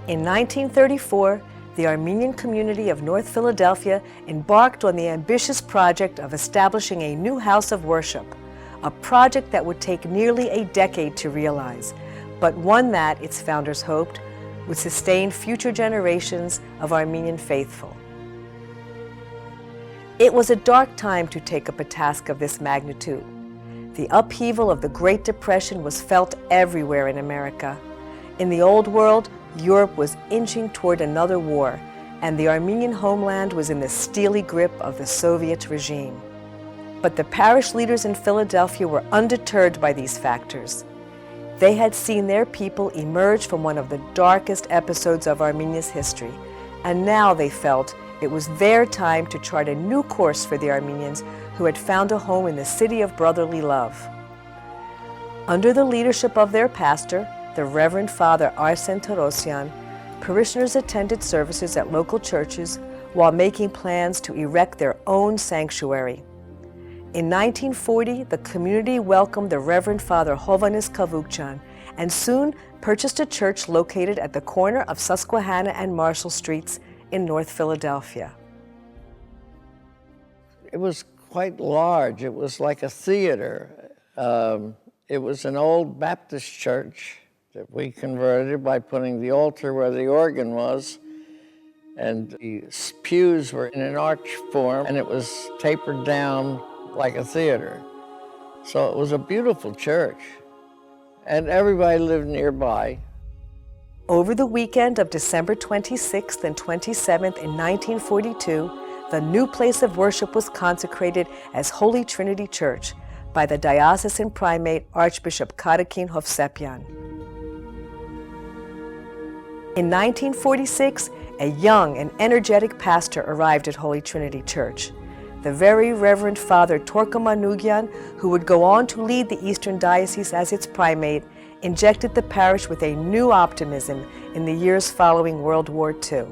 In 1934, the Armenian community of North Philadelphia embarked on the ambitious project of establishing a new house of worship, a project that would take nearly a decade to realize, but one that, its founders hoped, would sustain future generations of Armenian faithful. It was a dark time to take up a task of this magnitude. The upheaval of the Great Depression was felt everywhere in America. In the Old World, Europe was inching toward another war, and the Armenian homeland was in the steely grip of the Soviet regime. But the parish leaders in Philadelphia were undeterred by these factors. They had seen their people emerge from one of the darkest episodes of Armenia's history, and now they felt it was their time to chart a new course for the Armenians who had found a home in the city of brotherly love. Under the leadership of their pastor, the Reverend Father Arsen Torosyan, parishioners attended services at local churches while making plans to erect their own sanctuary. In 1940, the community welcomed the Reverend Father Hovhannes Kavukjan and soon purchased a church located at the corner of Susquehanna and Marshall Streets in North Philadelphia. It was quite large. It was like a theater. It was an old Baptist church that we converted by putting the altar where the organ was, and the pews were in an arch form, and it was tapered down like a theater. So it was a beautiful church, and everybody lived nearby. Over the weekend of December 26th and 27th in 1942, the new place of worship was consecrated as Holy Trinity Church by the diocesan primate Archbishop Karakin Hovsepian. In 1946, a young and energetic pastor arrived at Holy Trinity Church. The very Reverend Father Torka Manugyan, who would go on to lead the Eastern Diocese as its primate, injected the parish with a new optimism in the years following World War II.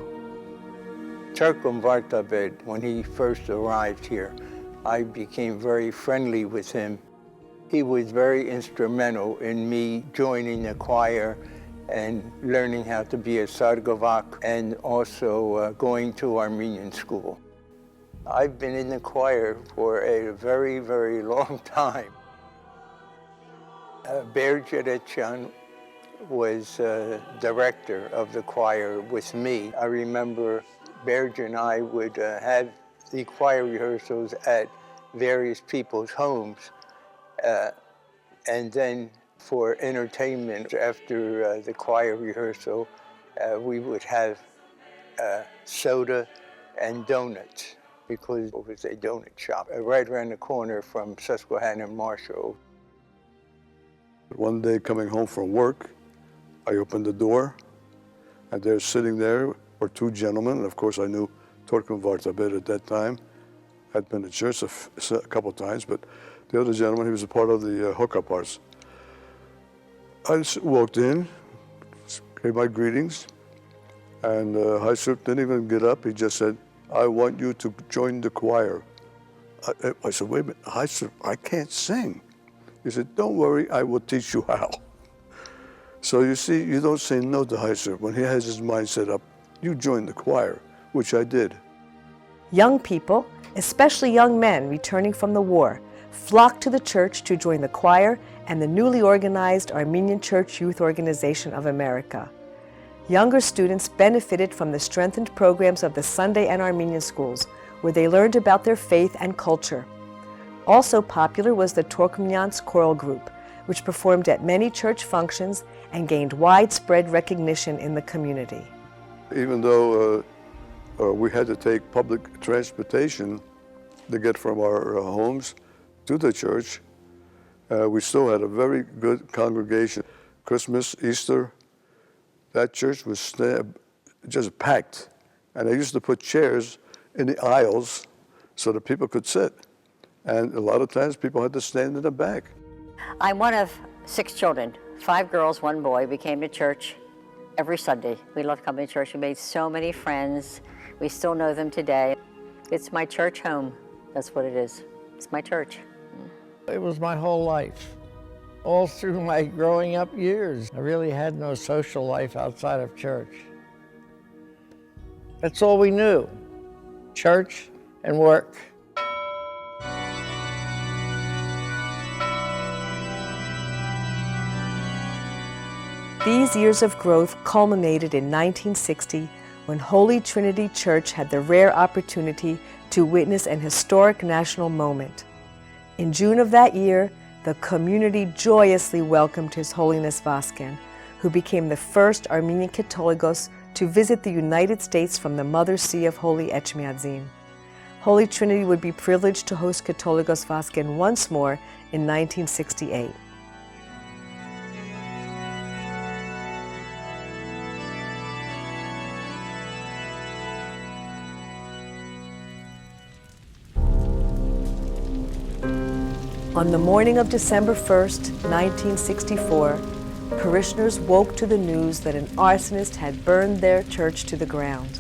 Turkum Vartabed, when he first arrived here, I became very friendly with him. He was very instrumental in me joining the choir and learning how to be a sargavak and also going to Armenian school. I've been in the choir for a very, very long time. Ber Jeretchan was director of the choir with me. I remember Berge and I would have the choir rehearsals at various people's homes. And then for entertainment, after the choir rehearsal, we would have soda and donuts, because it was a donut shop right around the corner from Susquehanna and Marshall. One day coming home from work, I opened the door, and there sitting there were two gentlemen, and of course I knew Torkum Vartabed at that time. I'd been to church a couple times, but the other gentleman, he was a part of the hookup arts. I just walked in, gave my greetings, and Haisuk didn't even get up. He just said, "I want you to join the choir." I said, "Wait a minute, Haisuk, I can't sing." He said, "Don't worry, I will teach you how." So you see, you don't say no to Haisuk. When he has his mind set up, you join the choir, which I did. Young people, especially young men returning from the war, flocked to the church to join the choir and the newly organized Armenian Church Youth Organization of America. Younger students benefited from the strengthened programs of the Sunday and Armenian schools, where they learned about their faith and culture. Also popular was the Torkmyans choral group, which performed at many church functions and gained widespread recognition in the community. Even though we had to take public transportation to get from our homes to the church, we still had a very good congregation. Christmas, Easter, that church was just packed. And they used to put chairs in the aisles so that people could sit. And a lot of times people had to stand in the back. I'm one of 6 children, 5 girls, 1 boy. We came to church every Sunday. We loved coming to church. We made so many friends. We still know them today. It's my church home. That's what it is. It's my church. It was my whole life. All through my growing up years, I really had no social life outside of church. That's all we knew, church and work. These years of growth culminated in 1960 when Holy Trinity Church had the rare opportunity to witness an historic national moment. In June of that year, the community joyously welcomed His Holiness Vasken, who became the first Armenian Catholicos to visit the United States from the Mother See of Holy Echmiadzin. Holy Trinity would be privileged to host Catholicos Vasken once more in 1968. On the morning of December 1st, 1964, parishioners woke to the news that an arsonist had burned their church to the ground.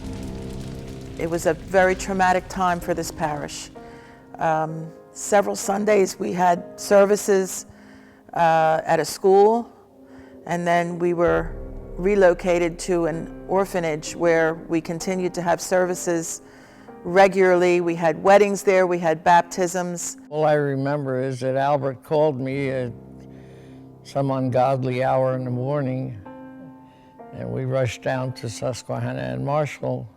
It was a very traumatic time for this parish. Several Sundays we had services at a school, and then we were relocated to an orphanage where we continued to have services regularly. We had weddings there, we had baptisms. All I remember is that Albert called me at some ungodly hour in the morning, and we rushed down to Susquehanna and Marshall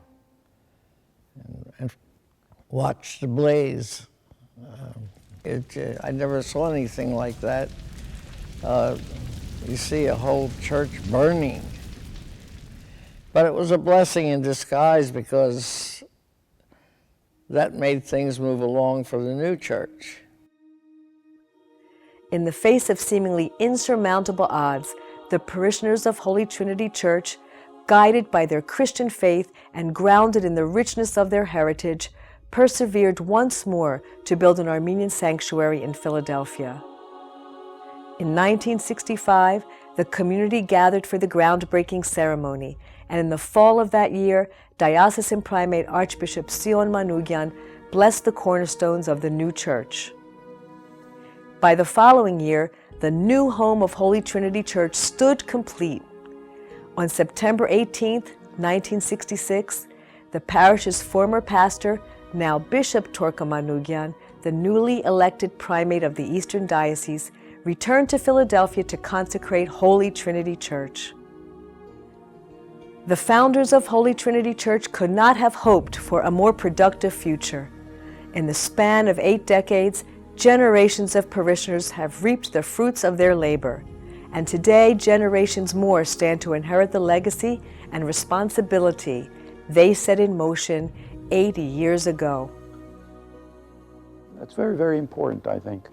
and watched the blaze. I never saw anything like that. You see a whole church burning. But it was a blessing in disguise because that made things move along for the new church. In the face of seemingly insurmountable odds, the parishioners of Holy Trinity Church, guided by their Christian faith and grounded in the richness of their heritage, persevered once more to build an Armenian sanctuary in Philadelphia. In 1965, the community gathered for the groundbreaking ceremony, and in the fall of that year, Diocesan Primate Archbishop Sion Manugyan blessed the cornerstones of the new church. By the following year, the new home of Holy Trinity Church stood complete. On September 18, 1966, the parish's former pastor, now Bishop Torka Manugyan, the newly elected primate of the Eastern Diocese, returned to Philadelphia to consecrate Holy Trinity Church. The founders of Holy Trinity Church could not have hoped for a more productive future. In the span of 8 decades, generations of parishioners have reaped the fruits of their labor, and today generations more stand to inherit the legacy and responsibility they set in motion 80 years ago. It's very, very important, I think,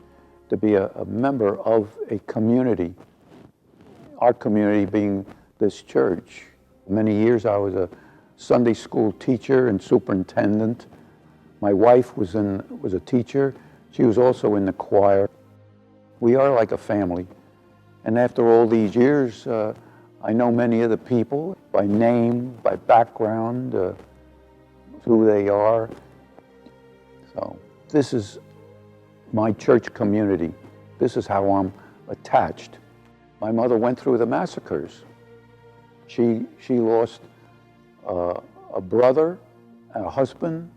to be a member of a community, our community being this church. Many years I was a Sunday school teacher and superintendent. My wife was a teacher. She was also in the choir. We are like a family. And after all these years, I know many of the people by name, by background, who they are. So this is my church community. This is how I'm attached. My mother went through the massacres. She lost a brother, a husband,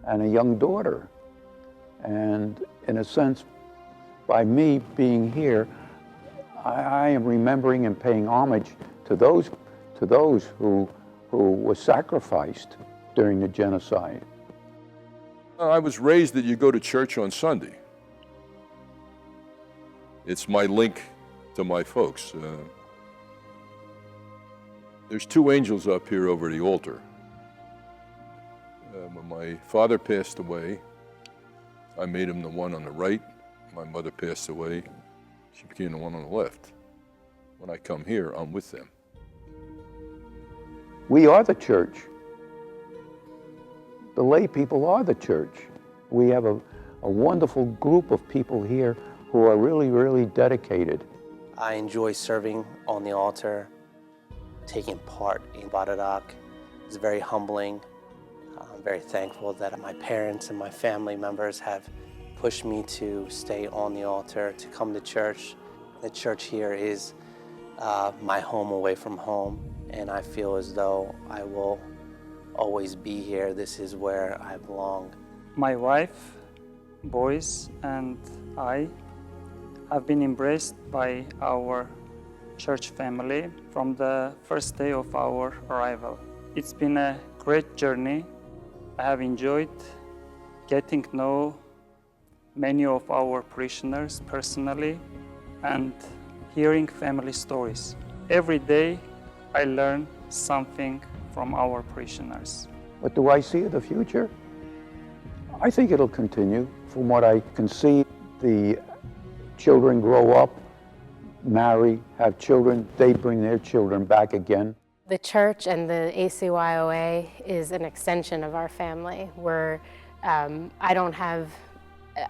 and a young daughter. And in a sense, by me being here, I am remembering and paying homage to those who were sacrificed during the genocide. I was raised that you go to church on Sunday. It's my link to my folks. There's 2 angels up here over the altar. When my father passed away, I made him the one on the right. My mother passed away. She became the one on the left. When I come here, I'm with them. We are the church. The lay people are the church. We have a wonderful group of people here who are really, really dedicated. I enjoy serving on the altar, taking part in Baradak. It's very humbling. I'm very thankful that my parents and my family members have pushed me to stay on the altar, to come to church. The church here is my home away from home, and I feel as though I will always be here. This is where I belong. My wife, boys, and I have been embraced by our church family from the first day of our arrival. It's been a great journey. I have enjoyed getting to know many of our parishioners personally and hearing family stories. Every day I learn something from our parishioners. What do I see in the future? I think it'll continue. From what I can see, the children grow up, marry, have children, they bring their children back again. The church and the ACYOA is an extension of our family.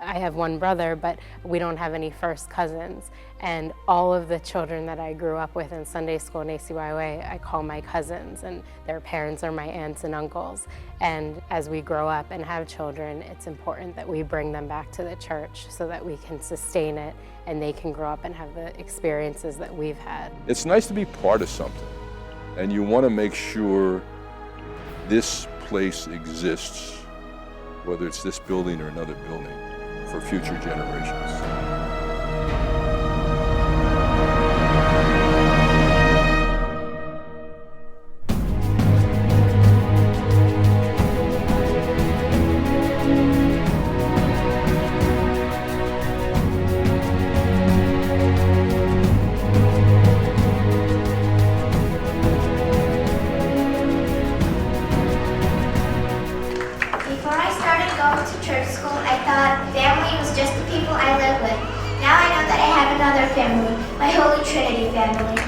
I have one brother, but we don't have any first cousins. And all of the children that I grew up with in Sunday school and ACYOA, I call my cousins, and their parents are my aunts and uncles. And as we grow up and have children, it's important that we bring them back to the church so that we can sustain it and they can grow up and have the experiences that we've had. It's nice to be part of something, and you want to make sure this place exists, whether it's this building or another building, for future generations. Before I started going to church school, I thought family was just the people I live with. Now I know that I have another family, my Holy Trinity family.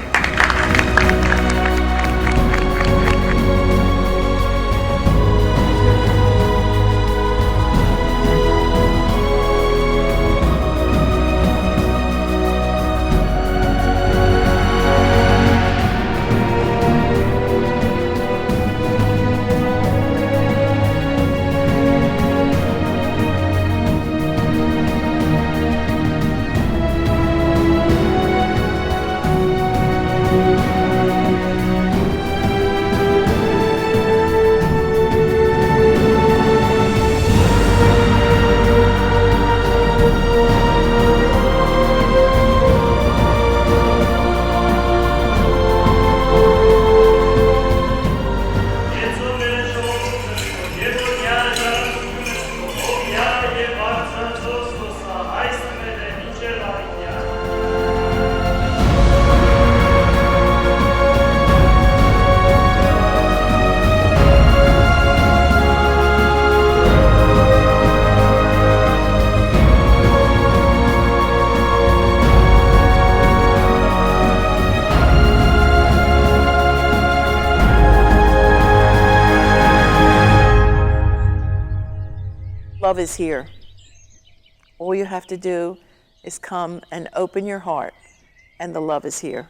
Love is here. All you have to do is come and open your heart, and the love is here.